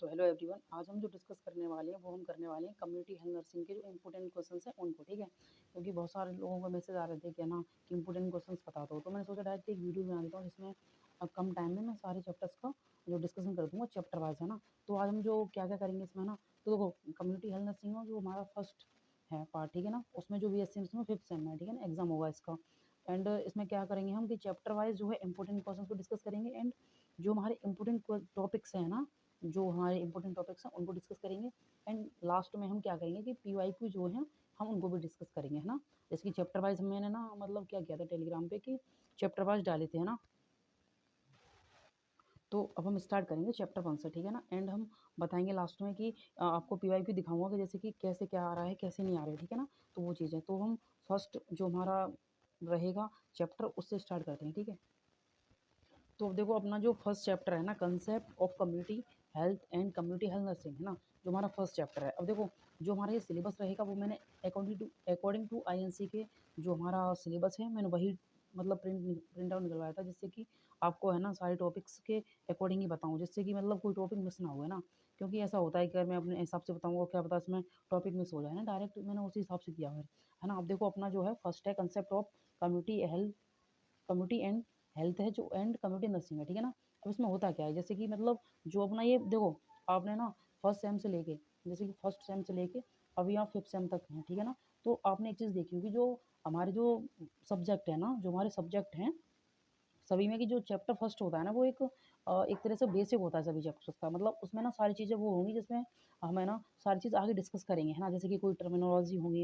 तो hello everyone, आज हम जो डिस्कस करने वाले हैं वो हम करने वाले हैं कम्युनिटी हेल्थ नर्सिंग के जो इंपॉर्टेंट क्वेश्चंस हैं उनको। ठीक है, क्योंकि बहुत सारे लोगों का मैसेज आ रहे थे कि ना कि इंपॉर्टेंट क्वेश्चंस बता दो, तो मैंने सोचा डायरेक्ट एक वीडियो बना देता हूँ जिसमें कम टाइम में मैं सारे चैप्टर्स का जो डिस्कशन कर दूँगा चैप्टर वाइज, है ना। तो आज हम जो क्या क्या करेंगे इसमें ना, तो देखो कम्युनिटी हेल्थ नर्सिंग में जो हमारा फर्स्ट है पार्ट, ठीक है ना, उसमें जो BSc में 5th सेम है, ठीक है ना, एग्जाम होगा इसका। एंड इसमें क्या करेंगे हम कि चैप्टर वाइज जो है इंपॉर्टेंट क्वेश्चन को डिस्कस करेंगे, एंड जो हमारे इंपॉर्टेंट टॉपिक्स हैं ना, जो हमारे इंपॉर्टेंट टॉपिक्स हैं उनको डिस्कस करेंगे। एंड लास्ट में हम क्या करेंगे कि PYQ जो है हम उनको भी डिस्कस करेंगे, है ना। जैसे कि चैप्टर वाइज मैंने ना मतलब क्या किया था टेलीग्राम पे कि चैप्टर वाइज डाले थे, है ना। तो अब हम स्टार्ट करेंगे चैप्टर 1 से, ठीक है ना। एंड हम बताएंगे लास्ट में कि आपको PYQ दिखाऊंगा कि जैसे कि कैसे क्या आ रहा है कैसे नहीं आ रहा है, ठीक है ना। तो वो चीज़ है, तो हम फर्स्ट जो हमारा रहेगा चैप्टर उससे स्टार्ट करते हैं, ठीक है। तो अब देखो अपना जो फर्स्ट चैप्टर है ना, concept of community health and community health nursing, है ना, जो हमारा फर्स्ट चैप्टर है। अब देखो जो हमारा ये सिलेबस रहेगा वो मैंने अकॉर्डिंग टू INC के जो हमारा सिलेबस है मैंने वही मतलब प्रिंट आउट निकलवाया था, जिससे कि आपको है ना सारे टॉपिक्स के अकॉर्डिंग ही बताऊँ, जिससे कि मतलब कोई टॉपिक मिस ना हो, है ना। क्योंकि ऐसा होता है कि अगर मैं अपने हिसाब से बताऊँगा क्या पता इसमें टॉपिक मिस हो जाए ना, डायरेक्ट मैंने उसी हिसाब से किया है ना। अब देखो अपना जो है फर्स्ट है concept of community and health है जो एंड कम्युनिटी नर्सिंग है, ठीक है ना। अब इसमें होता क्या है, जैसे कि मतलब जो अपना ये देखो आपने ना फर्स्ट सेम से लेके, जैसे कि फर्स्ट सेम से लेके अभी आप 5th सेम तक हैं, ठीक है ना। तो आपने एक चीज़ देखी होगी, जो हमारे जो सब्जेक्ट है ना, जो हमारे सब्जेक्ट हैं सभी में, कि जो चैप्टर फर्स्ट होता है ना वो एक तरह से बेसिक होता है सभी चैप्टर्स का। मतलब उसमें ना सारी चीज़ें वो होंगी जिसमें हमें ना सारी चीज़ आगे डिस्कस करेंगे, है ना। जैसे कि कोई टर्मिनोलॉजी होंगी,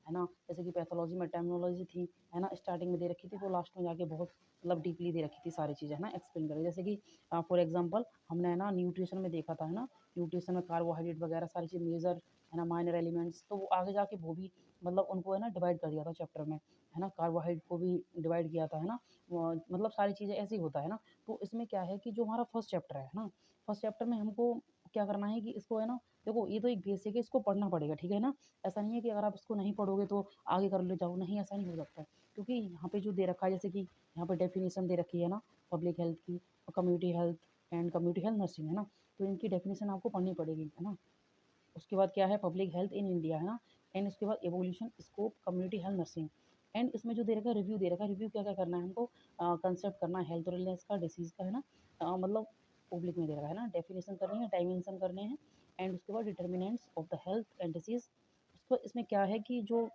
है ना, जैसे कि पैथोलॉजी में टर्मिनोलॉजी थी, है ना, स्टार्टिंग में दे रखी थी, वो लास्ट में जाके बहुत मतलब डीपली दे रखी थी सारी चीज़ें, है ना, एक्सप्लेन करें। जैसे कि फॉर एग्जांपल हमने है ना न्यूट्रिशन में देखा था, है ना, न्यूट्रिशन में कार्बोहाइड्रेट वगैरह सारी चीज़ मेजर, है ना, माइनर एलिमेंट्स, तो वो आगे जाके वो भी मतलब उनको है ना डिवाइड कर दिया था चैप्टर में, है ना, कार्बोहाइड्रेट को भी डिवाइड किया था, है ना। मतलब सारी चीज़ें ऐसे ही होता है ना। तो इसमें क्या है कि जो हमारा फर्स्ट चैप्टर है ना, फर्स्ट चैप्टर में हमको क्या करना है कि इसको है ना, देखो ये तो एक बेसिक है, इसको पढ़ना पड़ेगा, ठीक है ना। ऐसा नहीं है कि अगर आप इसको नहीं पढ़ोगे तो आगे कर ले जाओ, नहीं, ऐसा नहीं हो सकता है। क्योंकि यहाँ पे जो दे रखा है, जैसे कि यहाँ पे डेफिनेशन दे रखी है ना पब्लिक हेल्थ की, community health and community health nursing, है ना। तो इनकी डेफिनेशन आपको पढ़नी पड़ेगी, है ना। उसके बाद क्या है पब्लिक हेल्थ इन इंडिया, है ना। एंड उसके बाद evolution scope community health nursing. And इसमें जो दे रखा है रिव्यू दे रखा है, रिव्यू क्या क्या करना है हमको, कंसेप्ट करना है हेल्थ और इलनेस का, डिसीज़ का, है ना। मतलब पब्लिक में दे रखा है ना, डेफिनेशन करनी है, डायमेंशन करने हैं, एंड उसके बाद determinants of the health and disease. उसको इसमें क्या है कि जो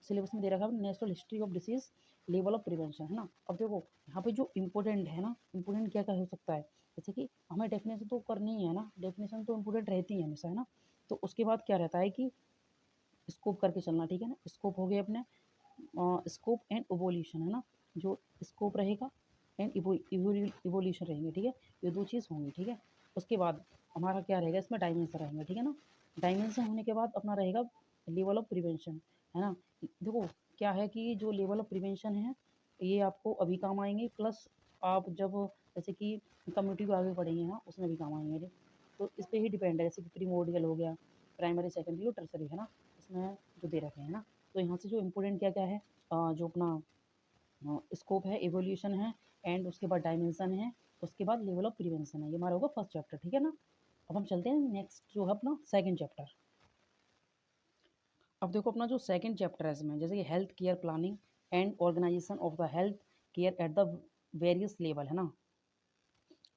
सिलेबस में दे रखा है natural history of disease, level of prevention, है ना। अब देखो यहाँ पे जो इम्पोर्टेंट है ना, इम्पोर्टेंट क्या क्या हो सकता है, जैसे कि हमें डेफिनेशन तो करनी ही है ना, डेफिनेशन तो इम्पोर्टेंट रहती है हमेशा, है ना। तो उसके बाद क्या रहता है कि स्कोप करके चलना, ठीक है ना। स्कोप हो गए अपने स्कोप एंड इवोल्यूशन, है ना। जो स्कोप रहेगा एंड इवोल्यूशन रहेंगे, ठीक है, ये दो चीज़ होंगी, ठीक है। उसके बाद हमारा क्या रहेगा इसमें डायमेंशन रहेंगे, ठीक है ना। डायमेंशन होने के बाद अपना रहेगा लेवल ऑफ प्रिवेंशन, है ना। देखो क्या है कि जो लेवल ऑफ प्रिवेंशन है ये आपको अभी काम आएंगे, प्लस आप जब जैसे कि कम्युनिटी को आगे बढ़ेंगे ना उसमें भी काम आएंगे। तो इस पर ही डिपेंड है, जैसे कि प्रीमोडियल हो गया, प्राइमरी सेकेंडरी और टर्सरी, है ना, इसमें जो दे रखे हैं ना। तो यहाँ से जो इम्पोर्टेंट क्या क्या है, जो अपना स्कोप है, एवोल्यूशन है, एंड उसके बाद डायमेंशन है, उसके बाद लेवल ऑफ प्रिवेंशन है, ये हमारा होगा फर्स्ट चैप्टर, ठीक है ना। अब हम चलते हैं नेक्स्ट जो है अपना सेकंड चैप्टर। अब देखो अपना जो सेकंड चैप्टर है इसमें जैसे कि health care planning and organization of the health care at the various level, है ना।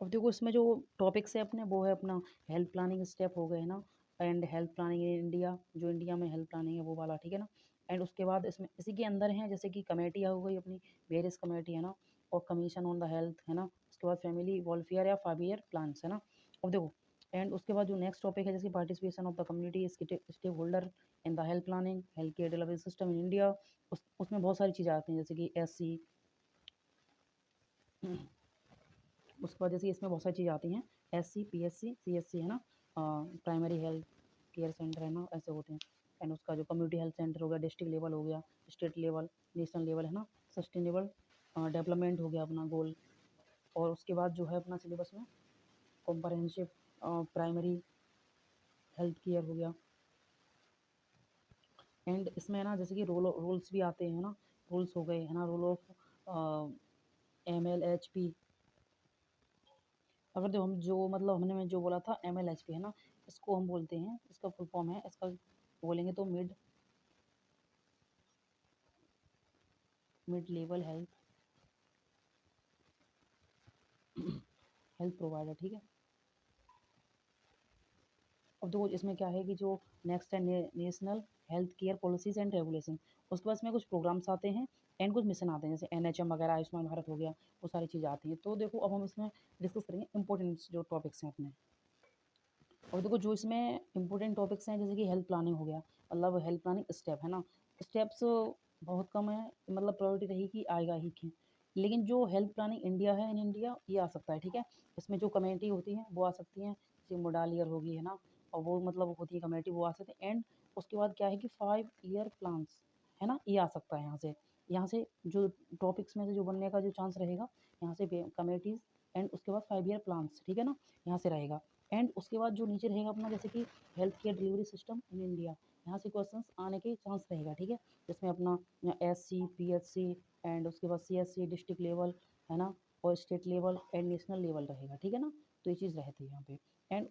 अब देखो इसमें जो टॉपिक्स है अपने वो है अपना हेल्थ प्लानिंग स्टेप हो गए, है ना, and health planning in India, जो इंडिया में हेल्थ प्लानिंग है वो वाला, ठीक है ना। एंड उसके बाद इसमें इसी के अंदर हैं जैसे कि कमेटी हो गई अपनी, वेरियस कमेटी, है ना, और कमीशन ऑन द हेल्थ, है ना। उसके बाद फैमिली वेलफेयर या 5 ईयर प्लान्स, है ना। अब देखो एंड उसके बाद जो नेक्स्ट टॉपिक है जैसे participation of the community stakeholder in the health planning health care delivery system in India. उसमें बहुत सारी चीज़ें आती हैं जैसे कि SC, उसके बाद जैसे इसमें बहुत सारी चीज़ें आती हैं SC PSC CSC, है ना, प्राइमरी हेल्थ केयर सेंटर, है ना, ऐसे होते हैं। एंड उसका जो कम्युनिटी हेल्थ सेंटर हो गया, डिस्ट्रिक्ट लेवल हो गया, स्टेट लेवल, नेशनल लेवल, है ना, सस्टेनेबल डेवलपमेंट हो गया अपना गोल। और उसके बाद जो है अपना सिलेबस में कॉम्प्रहेंसिव प्राइमरी हेल्थ केयर हो गया। एंड इसमें है ना जैसे कि रोल्स भी आते हैं, है ना, रोल्स हो गए, है ना, रोल ऑफ MLHP, अगर जो हम जो मतलब हमने जो बोला था MLHP है ना, इसको हम बोलते हैं, इसका फुल फॉर्म है, इसका बोलेंगे तो मिड लेवल हेल्थ प्रोवाइडर, ठीक है। अब देखो इसमें क्या है कि जो नेक्स्ट है national health care policies and regulation, उसके बाद इसमें कुछ प्रोग्राम्स आते हैं एंड कुछ मिशन आते हैं, जैसे NHM वगैरह, आयुष्मान भारत हो गया, वो सारी चीज़ें आती हैं। तो देखो अब हम इसमें डिस्कस करेंगे इंपॉर्टेंट जो टॉपिक्स हैं अपने। और देखो जो इसमें इंपॉर्टेंट टॉपिक्स हैं, जैसे कि हेल्थ प्लानिंग हो गया, मतलब हेल्थ प्लानिंग स्टेप है ना, स्टेप्स बहुत कम है, मतलब प्रायोरिटी रही कि आएगा ही क्यों, लेकिन जो हेल्थ प्लानिंग इंडिया है, इन इंडिया ये आ सकता है, ठीक है। इसमें जो कमेटी होती है वो आ सकती हैं, जैसे मोडालियर होगी है ना, और वो मतलब होती है कमेटी, वो आ सकते हैं। एंड उसके बाद क्या है कि 5 ईयर प्लान्स है ना, ये आ सकता है यहाँ से जो टॉपिक्स में से जो बनने का जो चांस रहेगा, यहाँ से कमेटीज, एंड उसके बाद 5 ईयर प्लान्स, ठीक है ना, यहाँ से रहेगा। एंड उसके बाद जो नीचे रहेगा अपना, जैसे कि health care delivery system in India, यहाँ से क्वेश्चंस आने के चांस रहेगा, ठीक है। जिसमें अपना SC PHC, एंड उसके बाद CSC डिस्ट्रिक्ट लेवल है ना, और state level and national level रहेगा, ठीक है ना। तो ये चीज़ रहती है यहाँ पे। एंड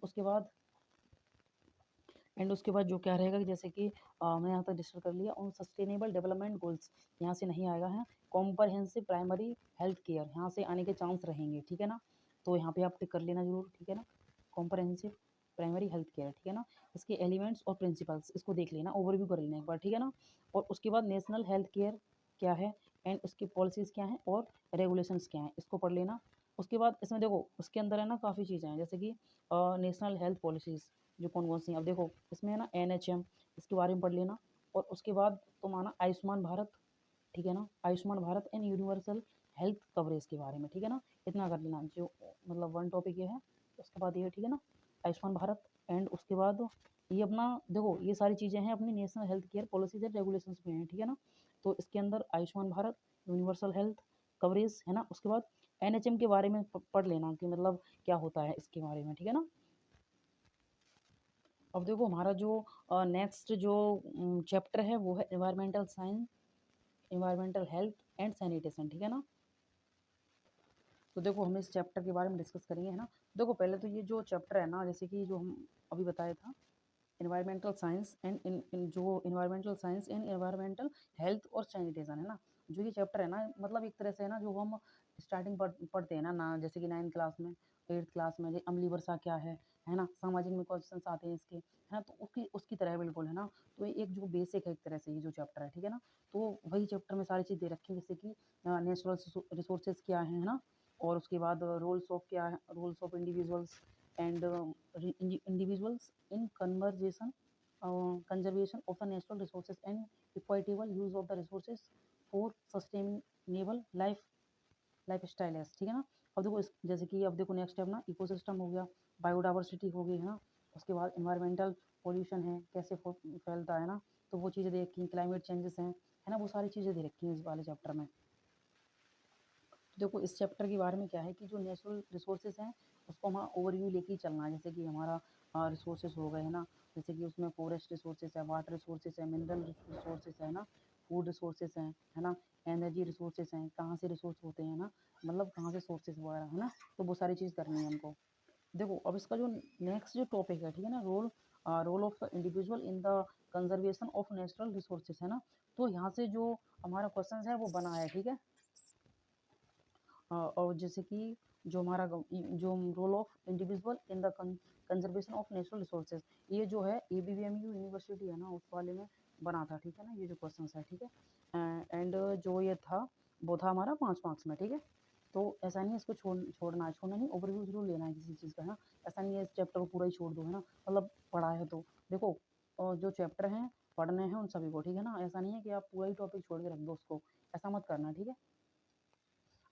उसके बाद जो क्या रहेगा कि जैसे कि हमने यहाँ तक डिस्कस कर लिया, उन सस्टेनेबल डेवलपमेंट गोल्स यहाँ से नहीं आएगा है। कॉम्प्रहेंसिव प्राइमरी हेल्थ केयर यहाँ से आने के चांस रहेंगे, ठीक है ना। तो यहाँ पे आप टिक कर लेना जरूर, ठीक है ना, कॉम्प्रहेंसिव प्राइमरी हेल्थ केयर, ठीक है ना। इसके एलिमेंट्स और प्रिंसिपल्स इसको देख लेना, ओवरव्यू कर लेना एक बार, ठीक है ना। और उसके बाद नेशनल हेल्थ केयर क्या है, एंड उसकी पॉलिसीज़ क्या हैं और रेगुलेशंस क्या हैं, इसको पढ़ लेना। उसके बाद इसमें देखो उसके अंदर है ना काफ़ी चीज़ें हैं, जैसे कि नेशनल हेल्थ पॉलिसीज़ जो कौन कौन सी हैं। अब देखो इसमें है ना NHM, इसके बारे में पढ़ लेना। और उसके बाद तुम आना आयुष्मान भारत, ठीक है ना, Ayushman Bharat and universal health coverage के बारे में, ठीक है ना। इतना कर लेना, जो मतलब वन टॉपिक ये है। उसके बाद ये, ठीक है ना, आयुष्मान भारत। एंड उसके बाद ये अपना देखो ये सारी चीज़ें हैं अपनी national health care policies and regulations में हैं, ठीक है ना। तो इसके अंदर Ayushman Bharat, universal health coverage है ना। उसके बाद NHM के बारे में पढ़ लेना कि मतलब क्या होता है इसके बारे में, ठीक है ना। अब देखो हमारा जो नेक्स्ट जो चैप्टर है वो है environmental science, environmental health and sanitation, ठीक है ना। तो देखो हम इस चैप्टर के बारे में डिस्कस करेंगे है ना। देखो पहले तो ये जो चैप्टर है ना, जैसे कि जो हम अभी बताया था, एनवायरमेंटल साइंस एंड जो environmental science and environmental health और सैनिटेशन है ना, जो ये चैप्टर है ना, मतलब एक तरह से है ना, जो हम स्टार्टिंग पढ़ते हैं ना जैसे कि 9th क्लास में, 8th क्लास में, अम्लीय वर्षा क्या है ना, सामाजिक में क्वेश्चन आते हैं इसके, है ना। तो उसकी उसकी तरह बिल्कुल है ना। तो ये एक जो बेसिक है एक तरह से ये जो चैप्टर है, ठीक है ना। तो वही चैप्टर में सारी चीज़ दे रखी है, जैसे कि नेचुरल रिसोर्सेज क्या है ना, और उसके बाद रोल्स ऑफ क्या है, roles of individuals and individuals in conversation conservation of the natural resources and equitable use of the resources for sustainable life style है, ठीक है ना। अब देखो जैसे कि अब देखो नेक्स्ट है अपना इकोसिस्टम हो गया, बायोडाइवर्सिटी हो गई है ना। उसके बाद इन्वायरमेंटल पोल्यूशन है कैसे फैलता है ना, तो वो चीज़ें दे रखी हैं, क्लाइमेट चेंजेस हैं है ना, वो सारी चीज़ें दे रखी हैं इस वाले चैप्टर में। देखो इस चैप्टर के बारे में क्या है कि जो नेचुरल रिसोर्सेज हैं उसको हमारा ओवरव्यू लेके ही चलना है, जैसे कि हमारा रिसोर्सेज हो गए है ना, जैसे कि उसमें फॉरेस्ट रिसोर्सेज है, वाटर रिसोर्सेज है, मिनरल रिसोर्सेज है ना, फूड रिसोर्सेज हैं है ना, एनर्जी रिसोर्सेज हैं, कहाँ से रिसोर्स होते हैं ना, मतलब कहाँ से सोर्सेज वगैरह है ना। तो वो सारी चीज़ करनी है हमको। देखो अब इसका जो नेक्स्ट जो टॉपिक है, ठीक है ना, role of the individual in the conservation of natural resources है ना। तो यहाँ से जो हमारा क्वेश्चन है वो बना है, ठीक है। और जैसे कि जो हमारा जो role of individual in the conservation of natural resources, ये जो है ABVMU यूनिवर्सिटी है ना उस वाले में बना था, ठीक है ना, ये जो क्वेश्चन है, ठीक है। एंड जो ये था वो था हमारा 5 मार्क्स में, ठीक है। तो ऐसा नहीं है इसको छोड़ना नहीं, ओवरव्यू जरूर लेना है किसी चीज़ का है ना। ऐसा नहीं है इस चैप्टर को पूरा ही छोड़ दो है ना, मतलब पढ़ा है तो देखो, और जो चैप्टर हैं पढ़ने हैं उन सभी को, ठीक है ना। ऐसा नहीं है कि आप पूरा ही टॉपिक छोड़ के रख दो उसको, ऐसा मत करना, ठीक है।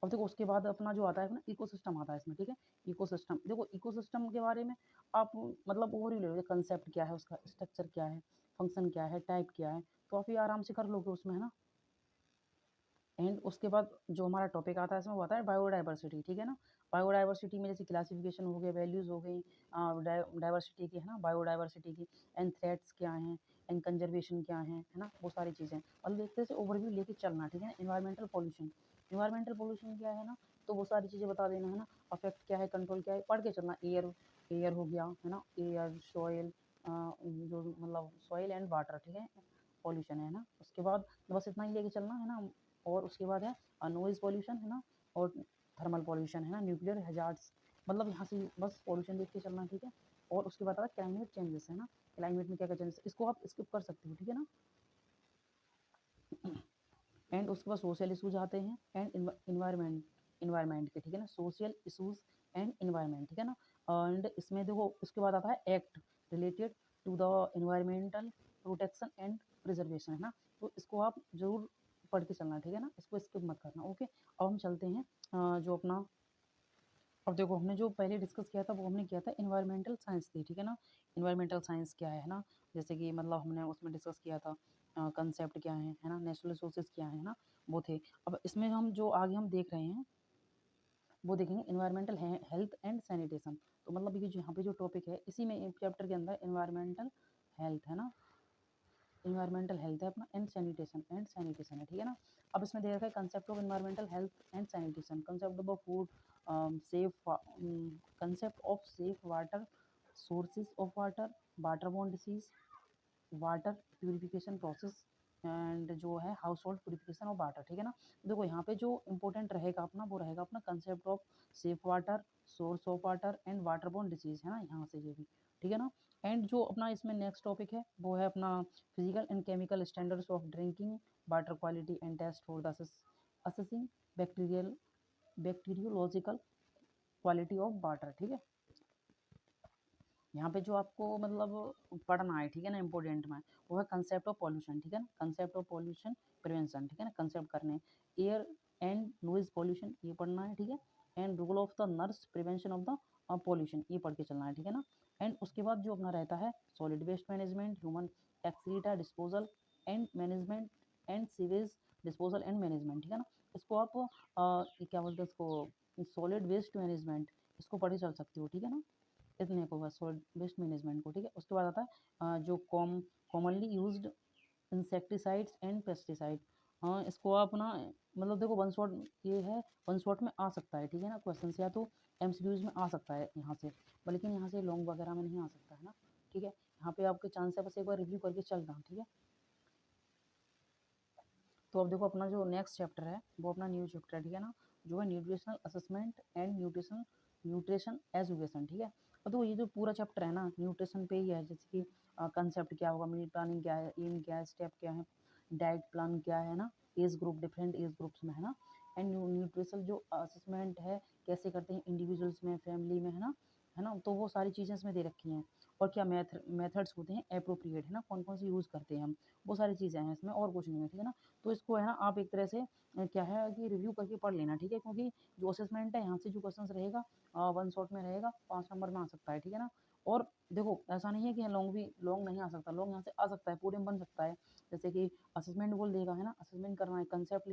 अब देखो उसके बाद अपना जो आता है ना इकोसिस्टम आता है इसमें, ठीक है। इकोसिस्टम देखो, इकोसिस्टम के बारे में आप मतलब ओवरव्यू ले लो, कंसेप्ट क्या है उसका, स्ट्रक्चर क्या है, फंक्शन क्या है, टाइप क्या है, तो आप ये आराम से कर लोगे उसमें है ना। एंड उसके बाद जो हमारा टॉपिक आता है इसमें वो आता है बायोडाइवर्सिटी, ठीक है ना। बायोडाइवर्सिटी में जैसे क्लासिफिकेशन हो गया, वैल्यूज़ हो गई डाइवर्सिटी की है ना, बायोडाइवर्सिटी की, एंड थ्रेट्स क्या हैं, एंड कंजर्वेशन क्या है ना, वो सारी चीज़ें और देखते से ओवरव्यू लेके चलना, ठीक है ना। इन्वायरमेंटल पोल्यूशन क्या है ना, तो वो सारी चीज़ें बता देना, है ना। अफेक्ट क्या है, कंट्रोल क्या है, पढ़ के चलना। एयर एयर हो गया, है ना, एयर, सॉइल, जो मतलब सॉइल एंड वाटर, ठीक है, पॉल्यूशन है ना। उसके बाद बस इतना ही लेके चलना, है ना। और उसके बाद है नॉइज़ पॉल्यूशन, है ना, और थर्मल पॉल्यूशन, है ना, न्यूक्लियर हैजार्ड्स, मतलब यहाँ से बस पॉल्यूशन देख के चलना, ठीक है। और उसके बाद आता है क्लाइमेट चेंजेस, है ना, क्लाइमेट में क्या-क्या चेंजेस, इसको आप स्किप कर सकते हो, ठीक है ना। एंड उसके बाद सोशल इश्यूज आते हैं एंड इन्वायरमेंट इन्वायरमेंट के, ठीक है ना, सोशल इश्यूज एंड इन्वायरमेंट, ठीक है ना। एंड इसमें देखो उसके बाद आता है act related to the environmental protection and preservation, है ना। तो इसको आप जरूर पढ़ के चलना, ठीक है ना, इसको स्किप मत करना। ओके, अब हम चलते हैं जो अपना, अब देखो हमने जो पहले डिस्कस किया था वो हमने किया था इन्वायरमेंटल साइंस थी, ठीक है ना। इन्वायरमेंटल साइंस क्या है ना, जैसे कि मतलब हमने उसमें डिस्कस किया था कंसेप्ट क्या है ना, नेचुरल रिसोर्सेज क्या है ना, वो थे। अब इसमें हम जो आगे हम देख रहे हैं वो देखेंगे इन्वायरमेंटल हेल्थ एंड सैनिटेशन। तो मतलब ये जो यहाँ पे जो टॉपिक है इसी में चैप्टर के अंदर इन्वायरमेंटल हेल्थ है ना, इन्वायरमेंटल हेल्थ है अपना, एंड सैनिटेशन है, ठीक है ना। अब इसमें दे रखा है concept of environmental health and sanitation, concept of food safe, concept of safe water, sources of water, water borne disease, water purification process, and जो है house hold purification of water, ठीक है ना। देखो यहाँ पे जो इंपॉर्टेंट रहेगा अपना वो रहेगा अपना concept of safe water, source of water and water borne disease, है ना, यहाँ से ये भी, ठीक है ना। एंड जो अपना इसमें नेक्स्ट टॉपिक है वो है अपना physical and chemical standards of drinking water quality and test for the assessing bacteriological quality of water, ठीक है। यहाँ पे जो आपको मतलब पढ़ना है, ठीक है ना, इंपॉर्टेंट में वो है कंसेप्ट ऑफ पॉल्यूशन, ठीक है ना, कंसेप्ट ऑफ पॉल्यूशन प्रिवेंशन, ठीक है ना, कंसेप्ट करने एयर एंड नॉइज पॉल्यूशन ये पढ़ना है, ठीक है। And rule of the nurse prevention of the pollution ये पढ़ के चलना है, ठीक है ना। एंड उसके बाद जो अपना रहता है solid waste management, human excreta disposal and management, and sewage disposal and management, ठीक है ना। इसको आप क्या बोलते हैं इसको, सॉलिड वेस्ट मैनेजमेंट, इसको पढ़ के चल सकते हो, ठीक है ना, इतने को बस सॉलिड वेस्ट मैनेजमेंट को, ठीक है। उसके बाद आता है जो commonly used insecticides and pesticide, हाँ इसको आप ना मतलब देखो वन शॉट ये है, वन शॉट में आ सकता है, ठीक है ना, क्वेश्चन या तो एमसीक्यूज में आ सकता है यहाँ से, लेकिन यहाँ से लॉन्ग वगैरह में नहीं आ सकता है ना, ठीक है। यहाँ पे आपके चांस है, बस एक बार रिव्यू करके चल रहा हूँ, ठीक है। तो अब देखो अपना जो नेक्स्ट चैप्टर है वो अपना न्यू चैप्टर है, ठीक है ना, जो है nutritional assessment and nutrition education, ठीक है। तो ये जो पूरा चैप्टर है ना न्यूट्रिशन पे ही है, जैसे कि कंसेप्ट क्या होगा, मील प्लानिंग क्या है, एम क्या है, स्टेप क्या है, डाइट प्लान क्या है ना, age group different age groups में, है ना। एंड न्यूट्रिशनल जो असेसमेंट है कैसे करते हैं इंडिविजुअल्स में, फैमिली में, है ना, तो वो सारी चीज़ें इसमें दे रखी हैं। और क्या मेथड्स होते हैं अप्रोप्रिएट, है ना, कौन कौन से यूज़ करते हैं हम, वो सारी चीज़ें हैं इसमें, और कुछ नहीं है, ठीक है ना। तो इसको है ना आप एक तरह से क्या है कि रिव्यू करके पढ़ लेना, ठीक है, क्योंकि जो असेसमेंट है यहाँ से जो क्वेश्चन रहेगा वन शॉट में रहेगा, 5 नंबर में आ सकता है, ठीक है ना। और देखो ऐसा नहीं है कि लॉन्ग भी लॉन्ग नहीं आ सकता, लॉन्ग यहाँ से आ सकता है, पूरे में बन सकता है, जैसे कि असेसमेंट बोल देगा, है ना, असेसमेंट करना है, कंसेप्ट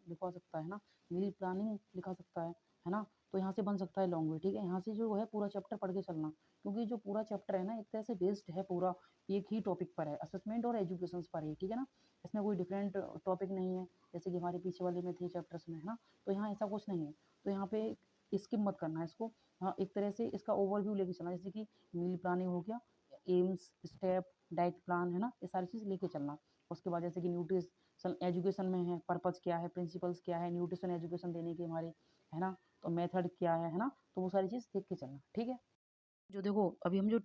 लिखवा सकता है ना, मील प्लानिंग लिखा सकता है ना, तो यहाँ से बन सकता है लॉन्ग भी, ठीक है। यहाँ से जो है पूरा चैप्टर पढ़ के चलना, क्योंकि जो पूरा चैप्टर है ना एक तरह से बेस्ड है पूरा एक ही टॉपिक पर है, असेसमेंट और एजुकेशन पर है, ठीक है ना। इसमें कोई डिफरेंट टॉपिक नहीं है जैसे कि हमारे पीछे वाले में थे चैप्टर्स में, है ना, तो यहाँ ऐसा कुछ नहीं है। तो यहाँ पे स्किप मत करना है इसको, हाँ एक तरह से इसका ओवरव्यू लेके चलना, जैसे कि मील प्लानिंग हो गया, एम्स, स्टेप, डाइट प्लान, है ना, ये सारी चीज़ लेके चलना। उसके बाद जैसे कि न्यूट्रिशन एजुकेशन में है, पर्पज़ क्या है, प्रिंसिपल्स क्या है न्यूट्रिशन एजुकेशन देने के हमारे, है ना, तो मेथड क्या है ना, तो वो सारी चीज़ देख के चलना, ठीक है। जो देखो अभी हम जो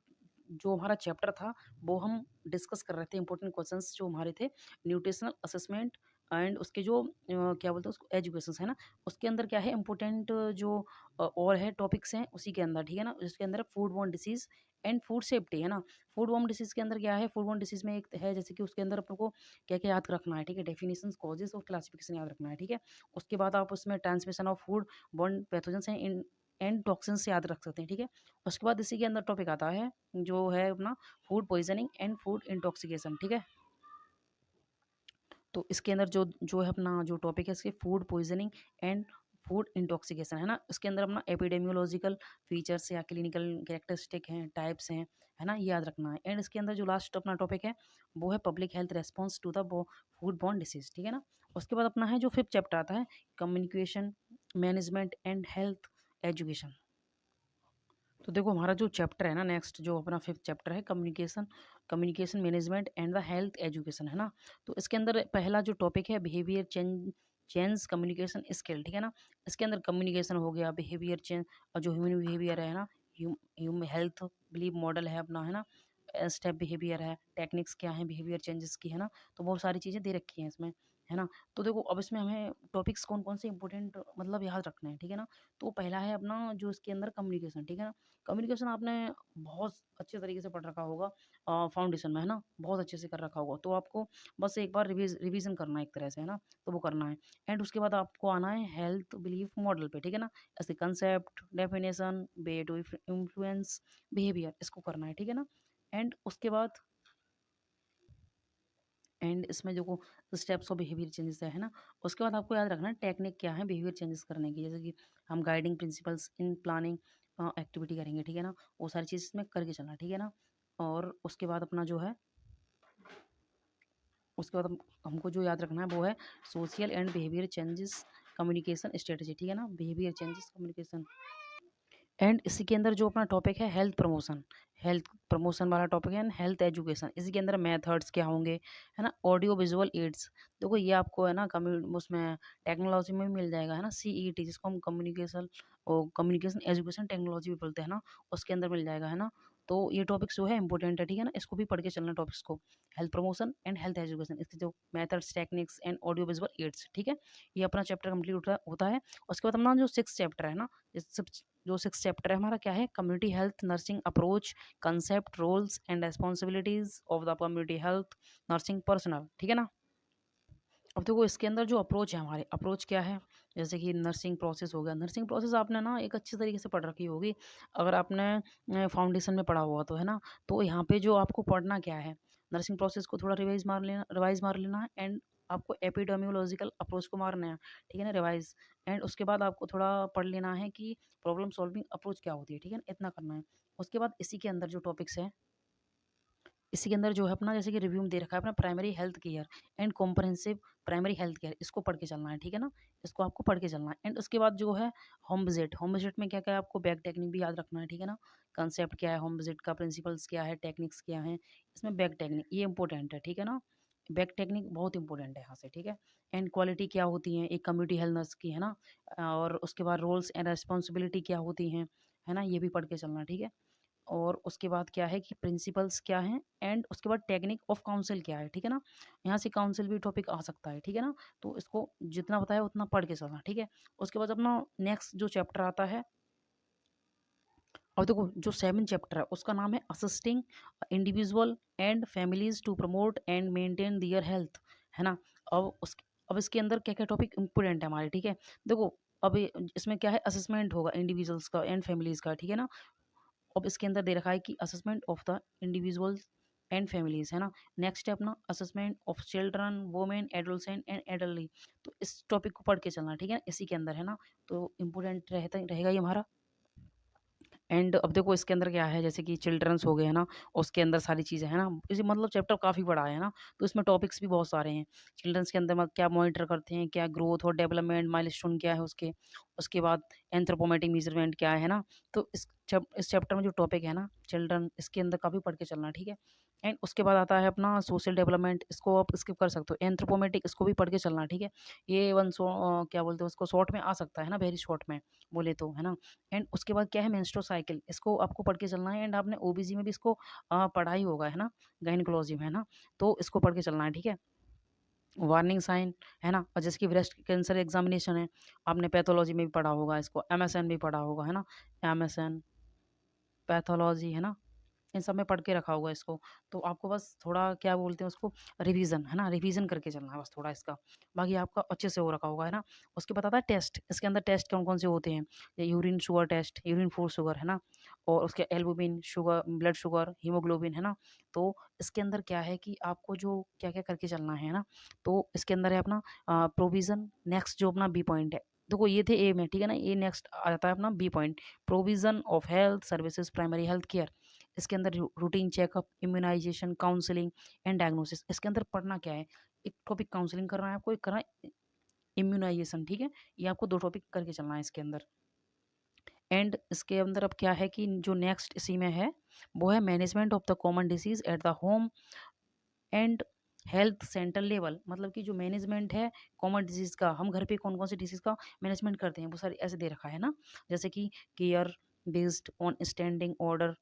जो हमारा चैप्टर था वो हम डिस्कस कर रहे थे, इंपॉर्टेंट क्वेश्चंस जो हमारे थे न्यूट्रिशनल असेसमेंट एंड उसके जो क्या बोलते हैं उसको एजुकेशन, है ना, उसके अंदर क्या है इंपॉर्टेंट जो और है टॉपिक्स हैं उसी के अंदर, ठीक है ना, जिसके अंदर food borne disease and food safety, है ना। फूड बॉर्न डिसीज के अंदर क्या है, फूड बॉर्न डिसीज में एक है जैसे कि उसके अंदर अपन को क्या क्या याद रखना है, ठीक है, डेफिनेशन, कॉजेज और क्लासिफिकेशन याद रखना है, ठीक है। उसके बाद आप उसमें transmission of food borne pathogens and toxins याद रख सकते हैं, ठीक है। उसके बाद इसी के अंदर टॉपिक आता है जो है अपना food poisoning and food intoxication, ठीक है। तो इसके अंदर जो जो है अपना जो टॉपिक है इसके food poisoning and food intoxication, है ना, इसके अंदर अपना एपिडेमियोलॉजिकल फीचर्स या क्लिनिकल कैरेक्टरिस्टिक हैं, टाइप्स हैं, है ना, ये याद रखना है। एंड इसके अंदर जो लास्ट अपना टॉपिक है वो है public health response to the food borne disease, ठीक है ना। उसके बाद अपना है जो फिफ्थ चैप्टर आता है communication management and health education. तो देखो हमारा जो चैप्टर है ना, नेक्स्ट जो अपना 5th चैप्टर है, communication management and the health education, है ना। तो इसके अंदर पहला जो टॉपिक है बिहेवियर चेंज कम्युनिकेशन स्किल, ठीक है ना। इसके अंदर कम्युनिकेशन हो गया, बिहेवियर चेंज, और जो ह्यूमन बिहेवियर है ना, ह्यूमन हेल्थ बिलीव मॉडल है अपना, है ना, स्टेप बिहेवियर है, टेक्निक्स क्या है बिहेवियर चेंजेस की, है ना। तो बहुत सारी चीज़ें दे रखी हैं इसमें, है ना। तो देखो अब इसमें हमें टॉपिक्स कौन कौन से इंपॉर्टेंट मतलब याद रखने हैं, ठीक है ना। तो पहला है अपना जो इसके अंदर कम्युनिकेशन, ठीक है ना। कम्युनिकेशन आपने बहुत अच्छे तरीके से पढ़ रखा होगा फाउंडेशन में, है ना, बहुत अच्छे से कर रखा होगा। तो आपको बस एक बार रिवीजन करना है एक तरह से, है ना, तो वो करना है। एंड उसके बाद आपको आना है हेल्थ बिलीफ मॉडल पे, ठीक है ना। ऐसे concept, definition, way to influence behaviour, इसको करना है, ठीक है ना। एंड उसके बाद एंड इसमें जो स्टेप्स ऑफ बिहेवियर चेंजेस है ना, उसके बाद आपको याद रखना है टेक्निक क्या है बिहेवियर चेंजेस करने की, जैसे कि हम guiding principles in planning activity करेंगे, ठीक है ना। वो सारी चीज़ इसमें करके चलना, ठीक है ना। और उसके बाद अपना जो है, उसके बाद हमको जो याद रखना है वो है social and behaviour changes communication strategy, ठीक है ना, बिहेवियर चेंजेस कम्युनिकेशन। एंड इसी के अंदर जो अपना टॉपिक है हेल्थ प्रमोशन वाला टॉपिक है, हेल्थ एजुकेशन, इसी के अंदर मेथड्स क्या होंगे, है ना, ऑडियो विजुअल एड्स। देखो ये आपको है ना उसमें टेक्नोलॉजी में भी मिल जाएगा, है ना, CET जिसको हम कम्युनिकेशन और कम्युनिकेशन एजुकेशन टेक्नोलॉजी भी बोलते हैं ना, उसके अंदर मिल जाएगा, है ना। तो ये टॉपिक्स जो है इंपॉर्टेंट है, ठीक है ना, इसको भी पढ़ के चलना टॉपिक्स को, health promotion and health education, इसके जो methods techniques and audio visual aids, ठीक है। ये अपना चैप्टर कंप्लीट होता है। उसके बाद अपना जो 6th चैप्टर है ना, इस सब जो 6th चैप्टर है हमारा क्या है, community health nursing approach, concept, roles and responsibilities of the community health nursing personal, ठीक है ना। अब देखो इसके अंदर जो अप्रोच है हमारे, अप्रोच क्या है, जैसे कि नर्सिंग प्रोसेस हो गया। नर्सिंग प्रोसेस आपने ना एक अच्छी तरीके से पढ़ रखी होगी अगर आपने फाउंडेशन में पढ़ा हुआ तो, है ना। तो यहाँ पे जो आपको पढ़ना क्या है, नर्सिंग प्रोसेस को थोड़ा रिवाइज मार लेना है। एंड आपको एपिडेमियोलॉजिकल अप्रोच को मारना है, ठीक है ना, रिवाइज। एंड उसके बाद आपको थोड़ा पढ़ लेना है कि प्रॉब्लम सॉल्विंग अप्रोच क्या होती है, ठीक है ना, इतना करना है। उसके बाद इसी के अंदर जो टॉपिक्स है, इसी के अंदर जो है अपना जैसे कि रिव्यू में दे रखा है अपना primary health care and comprehensive primary health care, इसको पढ़ के चलना है, ठीक है ना। इसको आपको पढ़ के चलना है। एंड उसके बाद जो है होम विजिट में क्या क्या है आपको बैक टेक्निक भी याद रखना है, ठीक है ना। कंसेप्ट क्या है होम विजिट का, प्रिंसिपल्स क्या है, टेक्निक्स क्या है, इसमें बैक टेक्निक ये इंपॉर्टेंट है, ठीक है ना। बैक टेक्निक बहुत इंपॉर्टेंट है यहाँ से, ठीक है। एंड क्वालिटी क्या होती है एक कम्युनिटी हेल्थ नर्स की, है ना। और उसके बाद रोल्स एंड रिस्पॉन्सिबिलिटी क्या होती हैं, है ना, ये भी पढ़ के चलना, ठीक है। और उसके बाद क्या है कि प्रिंसिपल्स क्या हैं, एंड उसके बाद टेक्निक ऑफ काउंसिल क्या है, ठीक है ना। यहाँ से काउंसिल भी टॉपिक आ सकता है, ठीक है ना। तो इसको जितना बताया उतना पढ़ के चलना, ठीक है। उसके बाद अपना नेक्स्ट जो चैप्टर आता है, और देखो जो 7 चैप्टर है उसका नाम है assisting individual and families to promote and maintain their health, है ना। अब इसके अंदर क्या क्या टॉपिक इंपोर्टेंट है हमारे, ठीक है। देखो अब इसमें क्या है, असेसमेंट होगा इंडिविजुअल्स का एंड फैमिलीज का, ठीक है ना। अब इसके अंदर दे रखा है कि assessment of the individuals and families, है ना। नेक्स्ट है अपना assessment of children women adolescent and adults. तो इस टॉपिक को पढ़ के चलना, ठीक है, इसी के अंदर, है ना। तो इम्पोर्टेंट रहता रहेगा ये हमारा। एंड अब देखो इसके अंदर क्या है, जैसे कि चिल्ड्रंस हो गए, है ना, उसके अंदर सारी चीज़ें, है ना। इसे मतलब चैप्टर काफ़ी बड़ा है ना, तो इसमें टॉपिक्स भी बहुत सारे हैं। चिल्ड्रंस के अंदर क्या मॉनिटर करते हैं, क्या ग्रोथ और डेवलपमेंट माइलस्टोन क्या है उसके, उसके बाद एंथ्रोपोमेट्रिक मेजरमेंट क्या है ना। तो इस चैप्टर में जो टॉपिक है ना चिल्ड्रन, इसके अंदर काफ़ी पढ़ के चलना, ठीक है। एंड उसके बाद आता है अपना सोशल डेवलपमेंट, इसको आप स्किप कर सकते हो। एंथ्रोपोमेट्रिक इसको भी पढ़ के चलना, ठीक है। ये क्या बोलते हैं उसको, शॉर्ट में आ सकता है ना, वेरी शॉर्ट में बोले तो, है ना। एंड उसके बाद क्या है मेंस्ट्रुअल साइकिल, इसको आपको पढ़ के चलना है। एंड आपने ओबीजी में भी इसको पढ़ा ही होगा, है ना, गायनिकोलॉजी में, है ना। तो इसको पढ़ के चलना है, ठीक है। वार्निंग साइन, है ना, और जैसे कि ब्रेस्ट कैंसर एग्जामिनेशन है, आपने पैथोलॉजी में भी पढ़ा होगा इसको, एमएसएन भी पढ़ा होगा, है ना, एमएसएन पैथोलॉजी, है ना, इन सब में पढ़ के रखा होगा इसको। तो आपको बस थोड़ा क्या बोलते हैं उसको, रिवीजन, है ना, रिवीजन करके चलना है बस थोड़ा इसका। बाकी आपका अच्छे से हो रखा होगा, है ना। उसके बाद आता है टेस्ट, इसके अंदर टेस्ट कौन कौन से होते हैं, ये urine sugar test, urine for sugar, है ना, और उसके albumin sugar, blood sugar, haemoglobin, है ना। तो इसके अंदर क्या है कि आपको जो क्या क्या करके चलना है ना, तो इसके अंदर है अपना प्रोविजन। नेक्स्ट जो अपना बी पॉइंट है, देखो ये थे ए में, ठीक है ना, ये नेक्स्ट आ जाता है अपना B point, provision of health services primary health care. इसके अंदर routine checkup, immunization, counselling and diagnosis. इसके अंदर पढ़ना क्या है, एक टॉपिक काउंसलिंग करना है आपको, एक करना है इम्यूनाइजेशन, ठीक है। ये आपको 2 टॉपिक करके चलना है इसके अंदर। एंड इसके अंदर अब क्या है कि जो नेक्स्ट इसी में है, वो है management of the common disease at the home and health centre level. मतलब कि जो मैनेजमेंट है कॉमन डिजीज़ का, हम घर पे कौन-कौन सी डिसीज़ का मैनेजमेंट करते हैं, वो सारी ऐसे दे रखा है ना। जैसे कि care based on standing order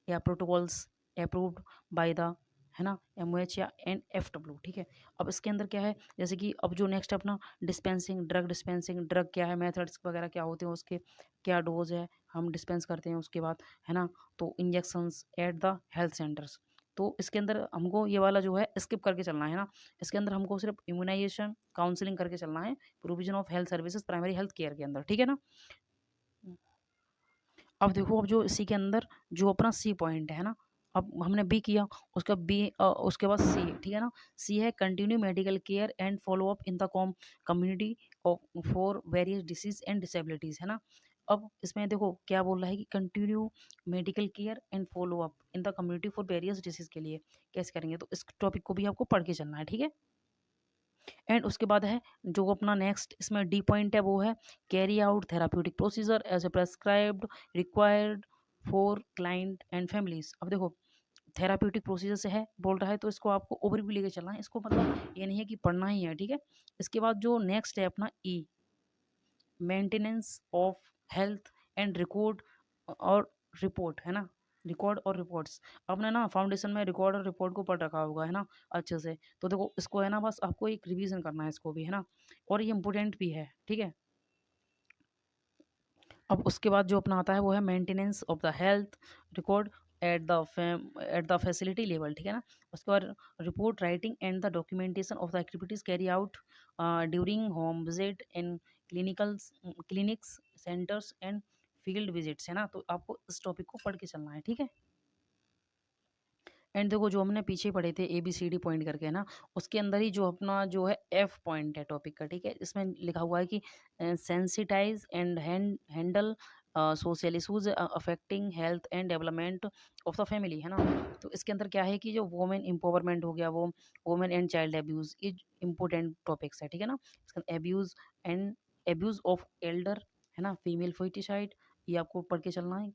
या प्रोटोकॉल्स अप्रूव्ड बाय द, है ना, एमओएच या एनएफडब्ल्यू, ठीक है। अब इसके अंदर क्या है, जैसे कि अब जो नेक्स्ट अपना डिस्पेंसिंग ड्रग क्या है, मेथड्स वगैरह क्या होते हैं, उसके क्या डोज है, हम डिस्पेंस करते हैं उसके बाद, है ना। तो injections at the health centres. तो इसके अंदर हमको ये वाला जो है स्किप करके चलना है ना। इसके अंदर हमको सिर्फ इम्यूनाइजेशन काउंसलिंग करके चलना है, provision of health services primary health care के अंदर, ठीक है ना। अब देखो, अब जो इसी के अंदर जो अपना सी पॉइंट है ना, अब हमने बी किया, उसका बी उसके बाद सी, ठीक है ना। सी है continue medical care and follow up in the community for various disease and disabilities, है ना। अब इसमें देखो क्या बोल रहा है कि continue medical care and follow up in the community for various disease के लिए कैसे करेंगे, तो इस टॉपिक को भी आपको पढ़ के चलना है, ठीक है। एंड उसके बाद है जो अपना नेक्स्ट इसमें डी पॉइंट है, वो है carry out therapeutic procedure as a prescribed required for client and families. अब देखो थेराप्यूटिक प्रोसीजर से है बोल रहा है, तो इसको आपको ओवरव्यू लेके चलना है, इसको मतलब ये नहीं है कि पढ़ना ही है, ठीक है। इसके बाद जो नेक्स्ट है अपना ई maintenance of health and record और रिपोर्ट, है ना, रिकॉर्ड और रिपोर्ट्स। आपने ना फाउंडेशन में रिकॉर्ड और रिपोर्ट को पढ़ रखा होगा, है ना, अच्छे से। तो देखो इसको है ना, बस आपको एक रिवीजन करना है इसको भी, है ना, और ये इंपॉर्टेंट भी है, ठीक है। अब उसके बाद जो अपना आता है वो है maintenance of the health record at the facility level, ठीक है ना। उसके बाद report writing and the documentation of the activities carry out during home visit in clinics centres and field visits, है ना। तो आपको इस टॉपिक को पढ़ के चलना है, ठीक है। एंड देखो जो हमने पीछे पढ़े थे A B C D point करके, है ना, उसके अंदर ही जो अपना जो है एफ पॉइंट है टॉपिक का, ठीक है। इसमें लिखा हुआ है कि sensitize and handle social issues affecting health and development of the family, है ना। तो इसके अंदर क्या है कि जो वुमेन एम्पावरमेंट हो गया, वो वुमेन एंड चाइल्ड एब्यूज, ये इंपॉर्टेंट टॉपिक्स है, ठीक है ना। इसका abuse and abuse of Elder, है ना, फीमेल फोइटिसाइड, ये आपको पढ़ के चलना है।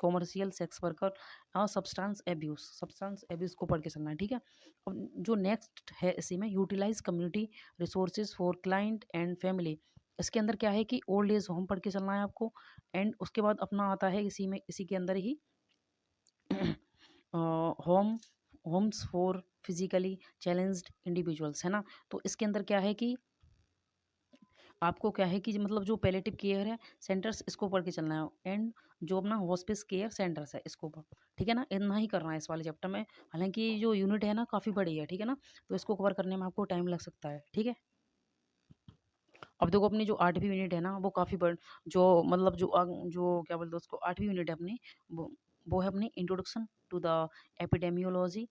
कॉमर्शियल सेक्स वर्कर और सब्सटेंस एब्यूज़ को पढ़ के चलना है, ठीक है। अब जो नेक्स्ट है इसी में utilize community resources for client and family. इसके अंदर क्या है कि ओल्ड एज होम पढ़ के चलना है आपको। एंड उसके बाद अपना आता है इसी में, इसी के अंदर ही home homes for physically challenged individuals, है ना। तो इसके अंदर क्या है कि आपको क्या है कि मतलब जो पैलेटिव केयर है सेंटर्स, इसको पढ़ के चलना है। एंड जो अपना हॉस्पिस केयर सेंटर्स है, इसको ठीक है ना, इतना ही करना है इस वाले चैप्टर में। हालांकि जो यूनिट है ना काफ़ी बड़ी है, ठीक है ना, तो इसको कवर करने में आपको टाइम लग सकता है, ठीक है। अब देखो अपनी जो 8वीं यूनिट है ना, वो काफ़ी बड़ जो मतलब जो क्या बोलते हैं उसको, 8वीं यूनिट है अपनी, वो है अपनी introduction to the epidemiology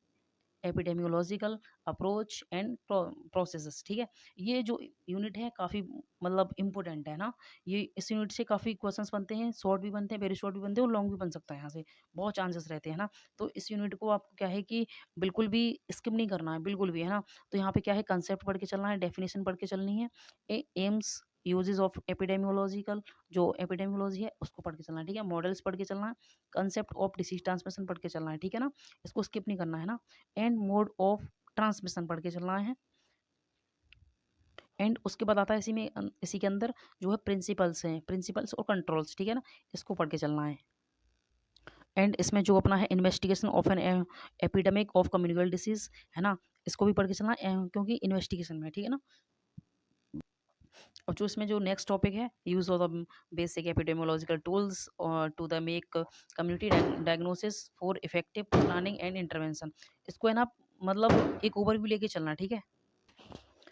epidemiological approach and processes, ठीक है। ये जो यूनिट है काफ़ी मतलब इम्पोर्टेंट है ना। ये इस यूनिट से काफ़ी क्वेश्चंस बनते हैं, शॉर्ट भी बनते हैं, वेरी शॉर्ट भी बनते हैं, और लॉन्ग भी बन सकता है यहाँ से, बहुत चांसेस रहते हैं ना। तो इस यूनिट को आपको क्या है कि बिल्कुल भी स्किप नहीं करना है, बिल्कुल भी, है ना। तो यहाँ पे क्या है, कंसेप्ट पढ़ के चलना है, डेफिनेशन पढ़ के चलनी है, एम्स यूजेस ऑफ एपिडेमियोलॉजिकल, जो एपिडेमियोलॉजी है उसको पढ़ के चलना है, ठीक है। मॉडल्स पढ़ के चलना है, कंसेप्ट ऑफ डिसीज ट्रांसमिशन पढ़ के चलना है, ठीक है ना। इसको स्किप नहीं करना है ना। एंड मोड ऑफ ट्रांसमिशन पढ़ के चलना है। एंड उसके बाद आता है इसी में इसी के अंदर जो है प्रिंसिपल्स हैं, प्रिंसिपल्स और कंट्रोल्स, ठीक है ना, इसको पढ़ के चलना है। एंड इसमें जो अपना है investigation of an epidemic of communicable disease, है ना, इसको भी पढ़ के चलना है, क्योंकि इन्वेस्टिगेशन में, ठीक है ना। और जो इसमें जो नेक्स्ट टॉपिक है, use of the basic epidemiological tools to the make community diagnosis for effective planning and intervention, इसको है ना मतलब एक ओवरव्यू लेके चलना, ठीक है।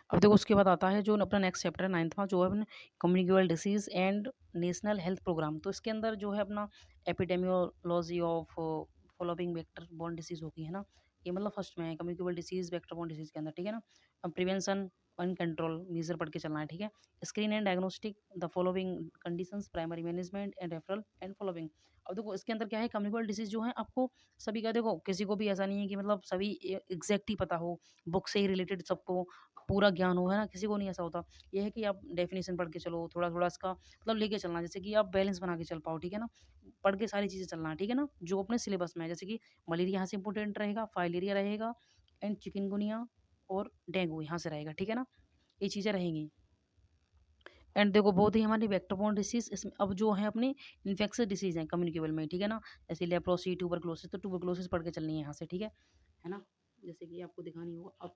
अब देखो उसके बाद आता है जो अपना नेक्स्ट चैप्टर है 9वां, जो है अपने communicable disease and national health programme. तो इसके अंदर जो है अपना epidemiology of following vector borne disease होगी, है ना। ये मतलब फर्स्ट में है communicable disease vector borne disease के अंदर, ठीक है ना। अब प्रिवेंशन एंड कंट्रोल मेजर पढ़ के चलना है, ठीक है। Screen and diagnostic the following conditions primary management and referral and following. अब देखो इसके अंदर क्या है, कम्युनिकेबल डिसीज़ जो है आपको सभी का, देखो किसी को भी ऐसा नहीं है कि मतलब सभी एग्जैक्ट ही पता हो, बुक से ही रिलेटेड सबको पूरा ज्ञान हो, है ना? किसी को नहीं ऐसा होता। ये है कि आप डेफिनेशन पढ़ के चलो, थोड़ा-थोड़ा इसका मतलब लेके चलना, जैसे कि आप बैलेंस बना के चल पाओ, ठीक है ना? पढ़ के सारी चीज़ें चलना है, ठीक है ना? जो अपने सिलेबस में है, जैसे कि मलेरिया यहाँ से इम्पोर्टेंट रहेगा, फाइलेरिया रहेगा एंड चिकनगुनिया और डेंगू यहाँ से रहेगा, ठीक है ना? ये चीज़ें रहेंगी। एंड देखो बहुत ही हमारी वेक्टर डिसीज़ इसमें अब जो है अपनी इन्फेक्शियस डिसीज़ हैं कम्युनिकेबल में, ठीक है ना? जैसे लेप्रोसी, ट्यूबरकुलोसिस, तो ट्यूबरकुलोसिस पढ़ के चलनी है यहाँ से, ठीक है ना? जैसे कि आपको दिखानी होगा,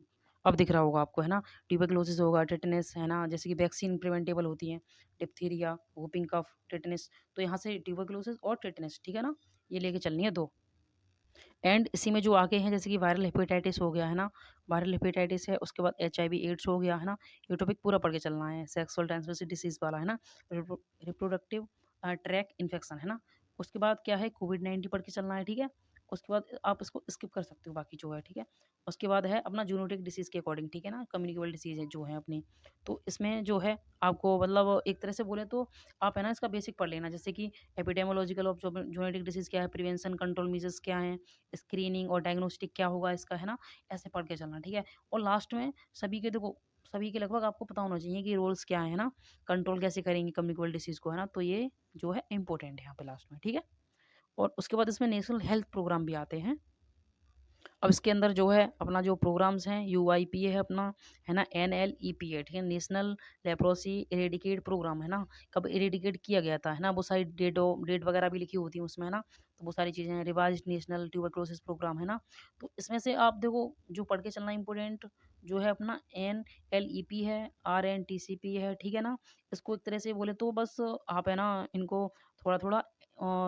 अब दिख रहा होगा आपको, है ना? ट्यूबरकुलोसिस होगा, टिटेनस, है ना? जैसे कि वैक्सीन प्रिवेंटेबल होती हैं, डिप्थीरिया, वूपिंग कफ, टिटेनस, तो यहाँ से ट्यूबरकुलोसिस और टिटेनस, ठीक है ना? ये लेके चलनी है 2। एंड इसी में जो आगे हैं जैसे कि वायरल हेपेटाइटिस हो गया, है ना? वायरल हेपेटाइटिस है, उसके बाद एचआईवी एड्स हो गया, है ना? ये टॉपिक पूरा पढ़ के चलना है, सेक्सुअल ट्रांसमिटेड डिसीज़ वाला, है ना? रिप्रोडक्टिव ट्रैक इन्फेक्शन, है ना? उसके बाद क्या है, कोविड-19 पढ़ के चलना है, ठीक है? उसके बाद आप इसको स्किप कर सकते हो बाकी जो है, ठीक है? उसके बाद है अपना ज़ूनोटिक डिसीज़ के अकॉर्डिंग, ठीक है ना? कम्युनिकेबल डिसीज़ है जो है अपनी, तो इसमें जो है आपको मतलब एक तरह से बोले तो आप है ना इसका बेसिक पढ़ लेना, जैसे कि एपिडेमियोलॉजिकल ऑफ ज़ूनोटिक डिसीज़ क्या है, प्रिवेंशन कंट्रोल मेजर्स क्या हैं, स्क्रीनिंग और डायग्नोस्टिक क्या होगा इसका, है ना? ऐसे पढ़ के चलना, ठीक है? और लास्ट में सभी के देखो, सभी के लगभग आपको पता होना चाहिए कि रोल्स क्या है ना? कंट्रोल कैसे करेंगे कम्युनिकेबल डिसीज़ को, है ना? तो ये जो है इम्पोर्टेंट है यहाँ पे लास्ट में, ठीक है? और उसके बाद इसमें नेशनल हेल्थ प्रोग्राम भी आते हैं। अब इसके अंदर जो है अपना जो प्रोग्राम्स हैं, यूआईपीए है अपना, है ना? एनएलईपीए, ठीक है? नेशनल लेप्रोसी इरेडिकेट प्रोग्राम, है ना? कब इरेडिकेट किया गया था, है ना? वो सारी डेट वगैरह भी लिखी होती हैं उसमें, है ना? तो वो सारी चीज़ें हैं। रिवाइज्ड नेशनल ट्यूबरकुलोसिस प्रोग्राम, है ना? तो इसमें से आप देखो जो पढ़ के चलना इम्पोर्टेंट जो है अपना एनएलईपी है, आरएनटीसीपी है, ठीक है ना? इसको एक तरह से बोले तो बस आप है ना इनको थोड़ा-थोड़ा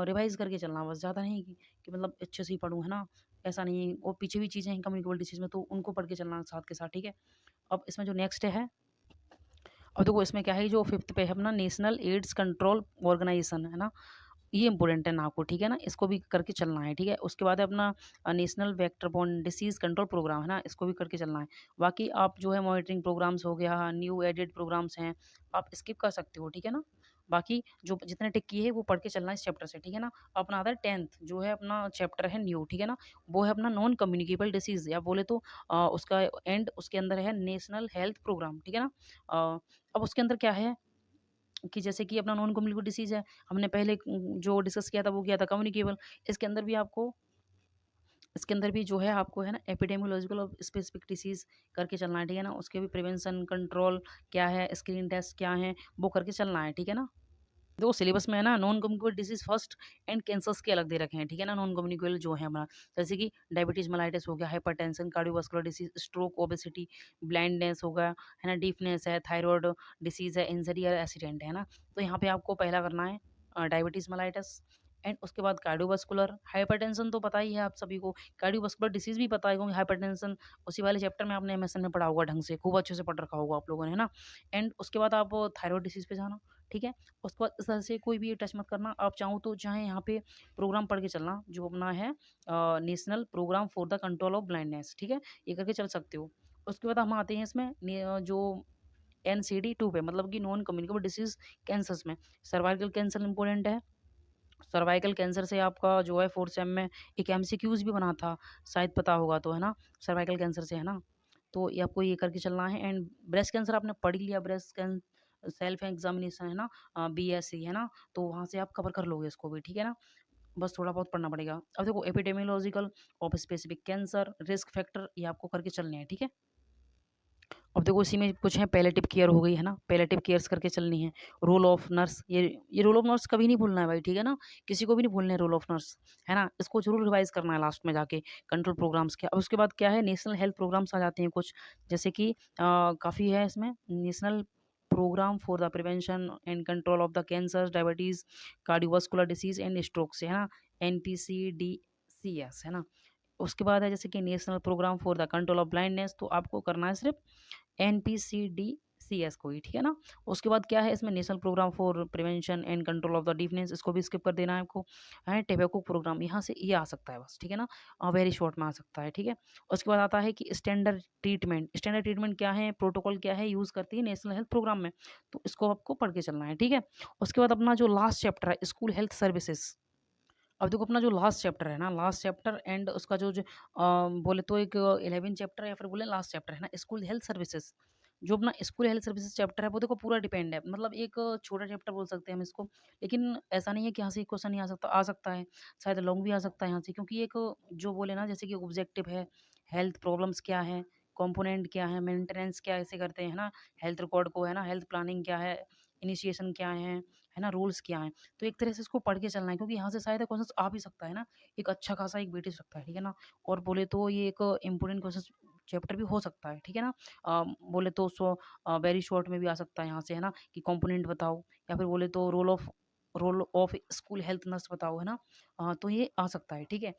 रिवाइज़ करके चलना, बस ज़्यादा नहीं कि मतलब अच्छे से ही पढ़ूँ, है ना? ऐसा नहीं है, और पीछे भी चीज़ें हैं कम्युनिकेबल डिसीज़ में, तो उनको पढ़ के चलना साथ के साथ, ठीक है? अब इसमें जो नेक्स्ट है, अब देखो इसमें क्या है, जो 5th पे है अपना नेशनल एड्स कंट्रोल ऑर्गनाइजेशन, है ना? ये इम्पोर्टेंट है ना आपको, ठीक है ना? इसको भी करके चलना है, ठीक है? उसके बाद है अपना national vector borne disease control programme, है ना? इसको भी करके चलना है। बाकी आप जो है मॉनिटरिंग प्रोग्राम्स हो गया, न्यू एडेड प्रोग्राम्स हैं, आप स्किप कर सकते हो, ठीक है ना? बाकी जो जितने टिक किए हैं वो पढ़ के चलना है इस चैप्टर से, ठीक है ना? अपना आता है 10th जो है अपना चैप्टर है न्यू, ठीक है ना? वो है अपना नॉन कम्युनिकेबल डिसीज़, या बोले तो उसका एंड उसके अंदर है नेशनल हेल्थ प्रोग्राम, ठीक है ना? अब उसके अंदर क्या है कि जैसे कि अपना नॉन कम्युनिकेबल डिसीज़ है, हमने पहले जो डिस्कस किया था वो किया था कम्युनिकेबल। इसके अंदर भी आपको इसके अंदर भी जो है आपको है ना एपिडेमियोलॉजिकल और स्पेसिफिक डिसीज़ करके चलना है, ठीक है ना? उसके भी प्रिवेंशन, कंट्रोल क्या है, स्क्रीन टेस्ट क्या है, वो करके चलना है, ठीक है ना? देखो सिलेबस में है ना non communicable disease first and cancers के अलग दे रखे हैं, ठीक है ना? नॉन कम्युनिकेबल जो है हमारा, जैसे कि डायबिटीज़ मेलाइटिस हो गया, hypertension, cardiovascular disease, stroke, obesity, blindness हो गया, है ना? डीफनेस है, थायरॉइड डिसीज़ है, इंजरी या एक्सीडेंट है ना? तो यहाँ पे आपको पहला करना है डायबिटीज़ मेलाइटिस एंड उसके बाद कार्डियोवास्कुलर, हाइपरटेंशन तो पता ही है आप सभी को, कार्डियोवास्कुलर डिसीज़ भी पता है क्योंकि हाइपरटेंशन उसी वाले चैप्टर में आपने एमएसएन में पढ़ा होगा ढंग से, खूब अच्छे से पढ़ रखा होगा आप लोगों ने, है ना? एंड उसके बाद आप थायरॉइड डिसीज़ पे जाना, ठीक है? उसके बाद इस तरह से कोई भी टच मत करना। आप चाहो तो चाहे यहाँ पे प्रोग्राम पढ़ के चलना जो अपना है national programme for the control of blindness, ठीक है? ये करके चल सकते हो। उसके बाद हम आते हैं इसमें जो एनसीडी 2 पे मतलब कि नॉन कम्युनिकेबल डिसीज़ कैंसर्स में सर्वाइकल कैंसर इम्पोर्टेंट है। सर्वाइकल कैंसर से आपका जो है 4th सेम में एक एमसीक्यूज़ भी बना था, शायद पता होगा तो, है ना? सर्वाइकल कैंसर से, है ना? तो ये आपको ये करके चलना है एंड ब्रेस्ट कैंसर आपने पढ़ ही लिया, ब्रेस्ट कैन सेल्फ एग्ज़ामिनेशन है ना बीएससी, है ना? तो वहाँ से आप कवर कर लोगे इसको भी, ठीक है ना? बस थोड़ा बहुत पढ़ना पड़ेगा। अब देखो epidemiological of specific cancer, risk factor ये आपको करके चलने हैं, ठीक है? अब देखो इसी में कुछ है पैलिएटिव केयर हो गई, है ना? पैलिएटिव केयर्स करके चलनी है। रोल ऑफ नर्स ये रोल ऑफ नर्स कभी नहीं भूलना है भाई, ठीक है ना? किसी को भी नहीं भूलना है रोल ऑफ नर्स, है ना? इसको ज़रूर रिवाइज़ करना है लास्ट में जाके कंट्रोल प्रोग्राम्स के। अब उसके बाद क्या है नेशनल हेल्थ प्रोग्राम्स आ जाते हैं कुछ, जैसे कि काफ़ी है इसमें national programme for the prevention and control of the cancer, diabetes, cardiovascular disease and stroke से, है ना? एनपीसीडीसीएस, है ना? उसके बाद है जैसे कि national programme for the control of blindness, तो आपको करना है सिर्फ़ एनपीसीडीसीएस को ही, ठीक है ना? उसके बाद क्या है इसमें national programme for prevention and control of the deafness, इसको भी स्किप कर देना है आपको। है टोबैको प्रोग्राम, यहाँ से ये आ सकता है बस, ठीक है ना? वेरी शॉर्ट में आ सकता है, ठीक है? उसके बाद आता है कि स्टैंडर्ड ट्रीटमेंट क्या है, प्रोटोकॉल क्या है, यूज़ करती है नेशनल हेल्थ प्रोग्राम में, तो इसको आपको पढ़ के चलना है, ठीक है? उसके बाद अपना जो लास्ट चैप्टर है स्कूल हेल्थ सर्विसेज़, अब देखो अपना जो लास्ट चैप्टर है ना, लास्ट चैप्टर एंड उसका जो बोले तो एक 11 चैप्टर या फिर बोले लास्ट चैप्टर है ना, स्कूल हेल्थ सर्विसेज। जो अपना स्कूल हेल्थ सर्विसेज चैप्टर है वो देखो पूरा डिपेंड है, मतलब एक छोटा चैप्टर बोल सकते हैं हम इसको। लेकिन ऐसा नहीं है कि यहाँ से क्वेश्चन नहीं आ सकता है, शायद लॉन्ग भी आ सकता है यहाँ से, क्योंकि एक जो बोले ना जैसे कि ऑब्जेक्टिव है, हेल्थ प्रॉब्लम्स क्या है, कंपोनेंट क्या है, मेंटेनेंस क्या ऐसे करते हैं ना, हेल्थ रिकॉर्ड को है ना, हेल्थ प्लानिंग क्या है, इनिशिएशन क्या है ना, रूल्स क्या हैं। तो एक तरह से इसको पढ़ के चलना है, क्योंकि यहाँ से शायद क्वेश्चंस आ भी सकता है ना, एक अच्छा खासा एक वेटेज रखता है, ठीक है ना। और बोले तो ये एक इम्पोर्टेंट क्वेश्चन चैप्टर भी हो सकता है, ठीक है ना। बोले तो वेरी शॉर्ट में भी आ सकता है यहाँ से, है ना, कि कंपोनेंट बताओ, या फिर बोले तो role of school health nurse बताओ, है ना। तो ये आ सकता है, ठीक है।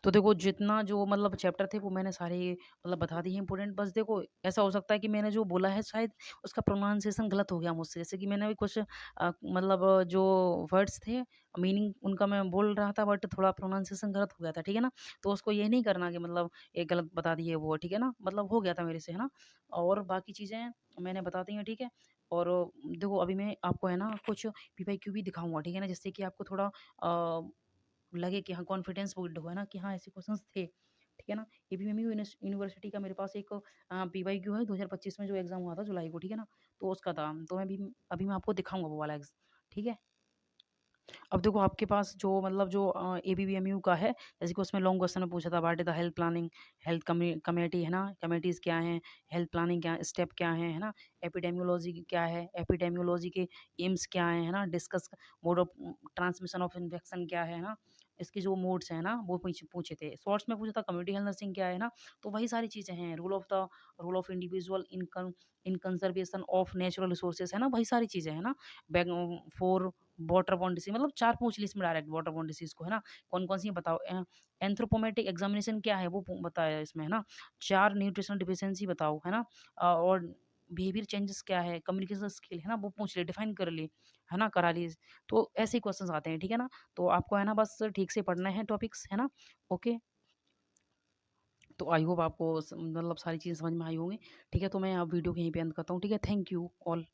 तो देखो जितना जो मतलब चैप्टर थे वो मैंने सारे मतलब बता दिए इम्पोर्टेंट। बस देखो ऐसा हो सकता है कि मैंने जो बोला है शायद उसका प्रोनाउंसिएशन गलत हो गया मुझसे, जैसे कि मैंने अभी कुछ मतलब जो वर्ड्स थे मीनिंग उनका मैं बोल रहा था, बट थोड़ा प्रोनाउंसिएशन गलत हो गया था, ठीक है ना। तो उसको ये नहीं करना कि मतलब ये गलत बता दिए वो, ठीक है ना, मतलब हो गया था मेरे से, है ना। और बाकी चीज़ें मैंने बता दी हैं, ठीक है। और देखो अभी मैं आपको है ना कुछ पीवाईक्यू भी दिखाऊंगा, ठीक है ना, जिससे कि आपको थोड़ा लगे कि हाँ कॉन्फिडेंस बिल्ड हुआ है ना, कि हाँ ऐसे क्वेश्चंस थे, ठीक है ना। एबीएमयू यूनिवर्सिटी का मेरे पास एक पीवाईक्यू है 2025 में जो एग्जाम हुआ था जुलाई को, ठीक है ना। तो उसका था, तो मैं भी अभी मैं आपको दिखाऊंगा वो वाला ठीक है। अब देखो आपके पास जो मतलब जो एबीवीएमयू का है, जैसे कि उसमें लॉन्ग क्वेश्चन में पूछा था what is the health planning, health committee है ना, कमेटीज क्या हैं, हेल्थ प्लानिंग क्या स्टेप क्या है ना, एपिडेमियोलॉजी क्या है, एपिडेमियोलॉजी के एम्स क्या है ना, discuss mode of transmission of infection क्या है ना, इसके जो मोड्स हैं ना वो पूछे पूछे थे। शॉर्ट्स में पूछा था कम्युनिटी हेल्थ नर्सिंग क्या है ना। तो वही सारी चीज़ें हैं, rule of individual in conservation of natural resources है ना, वही सारी चीज़ें हैं ना। बैग फॉर वाटरबोर्न डिसीज, मतलब 4 पूछ ली इसमें डायरेक्ट वाटरबोर्न डिसीज को, है ना। कौन-कौन सी हैं बताओ। एंथ्रोपोमेट्रिक एग्जामिनेशन क्या है वो बताया इसमें, है ना। 4 न्यूट्रिशनल डिफिशिएंसी बताओ, है ना। और बिहेवियर चेंजेस क्या है, कम्युनिकेशन स्किल है ना वो पूछ ली, डिफाइन कर ली, है ना, करा ली। तो ऐसे ही क्वेश्चंस आते हैं, ठीक है ना। तो आपको है ना बस ठीक से पढ़ना है टॉपिक्स, है ना। ओके। तो आई होप आपको मतलब सारी चीज़ें समझ में आई होंगी, ठीक है। तो मैं अब वीडियो को यहीं पे एंड करता हूँ, ठीक है। Thank you all.